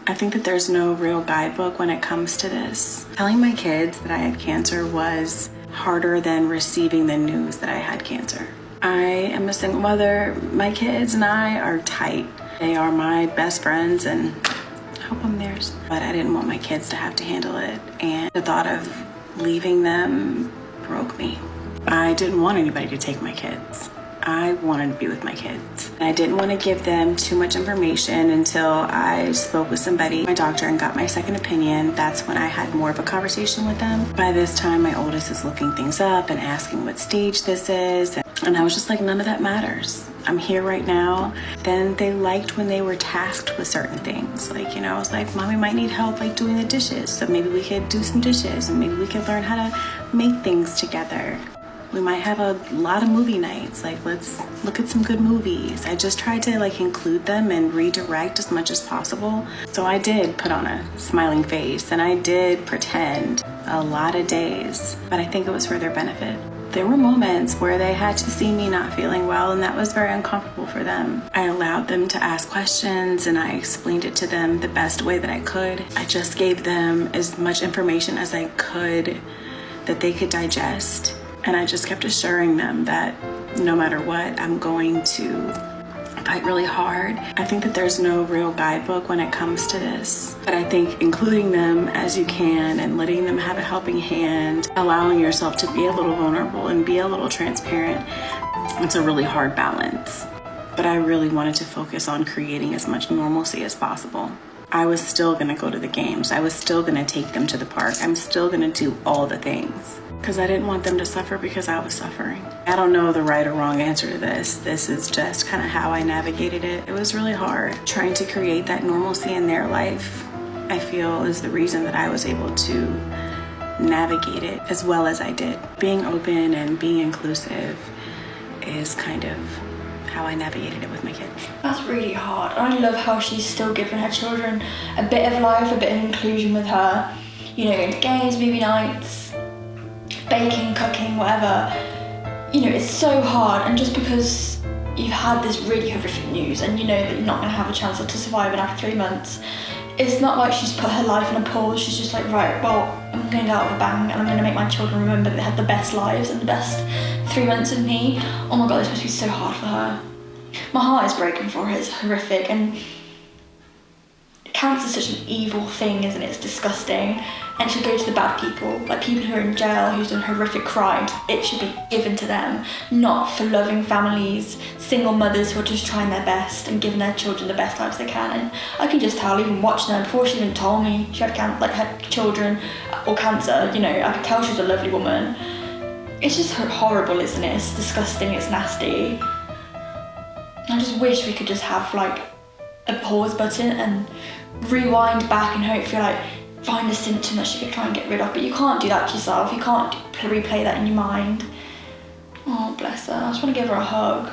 I think that there's no real guidebook when it comes to this. Telling my kids that I had cancer was harder than receiving the news that I had cancer. I am a single mother. My kids and I are tight. They are my best friends and I hope I'm theirs. But I didn't want my kids to have to handle it. And the thought of leaving them broke me. I didn't want anybody to take my kids. I wanted to be with my kids. I didn't want to give them too much information until I spoke with somebody, my doctor, and got my second opinion. That's when I had more of a conversation with them. By this time, my oldest is looking things up and asking what stage this is. And I was just like, none of that matters. I'm here right now. Then they liked when they were tasked with certain things. Like, you know, I was like, Mommy might need help like doing the dishes. So maybe we could do some dishes and maybe we could learn how to make things together. We might have a lot of movie nights. Like, let's look at some good movies. I just tried to like include them and redirect as much as possible. So I did put on a smiling face and I did pretend a lot of days, but I think it was for their benefit. There were moments where they had to see me not feeling well, and that was very uncomfortable for them. I allowed them to ask questions and I explained it to them the best way that I could. I just gave them as much information as I could that they could digest. And I just kept assuring them that no matter what, I'm going to fight really hard. I think that there's no real guidebook when it comes to this. But I think including them as you can and letting them have a helping hand, allowing yourself to be a little vulnerable and be a little transparent, it's a really hard balance. But I really wanted to focus on creating as much normalcy as possible. I was still gonna go to the games. I was still gonna take them to the park. I'm still gonna do all the things because I didn't want them to suffer because I was suffering. I don't know the right or wrong answer to this. This is just kind of how I navigated it. It was really hard. Trying to create that normalcy in their life, I feel, is the reason that I was able to navigate it as well as I did. Being open and being inclusive is kind of how I navigated it with my kids. That's really hard. I love how she's still giving her children a bit of life, a bit of inclusion with her. You know, going to games, movie nights, baking, cooking, whatever. You know, it's so hard, and just because you've had this really horrific news and you know that you're not going to have a chance to survive it after 3 months, it's not like she's put her life in a pause. She's just like, right, well, I'm going to go out with a bang and I'm going to make my children remember that they had the best lives and the best 3 months of me. Oh my God, this must be so hard for her. My heart is broken for her. It's horrific, and cancer is such an evil thing, isn't it? It's disgusting, and it should go to the bad people, like people who are in jail who's done horrific crimes. It should be given to them, not for loving families, single mothers who are just trying their best and giving their children the best lives they can. And I can just tell, even watching her, before she even told me she had had children or cancer, you know, I could tell she was a lovely woman. It's just horrible, isn't it? It's disgusting, it's nasty. I just wish we could just have like a pause button and rewind back and hopefully like find a symptom that she could try and get rid of, but you can't do that to yourself. You can't replay that in your mind. Oh, bless her. I just want to give her a hug.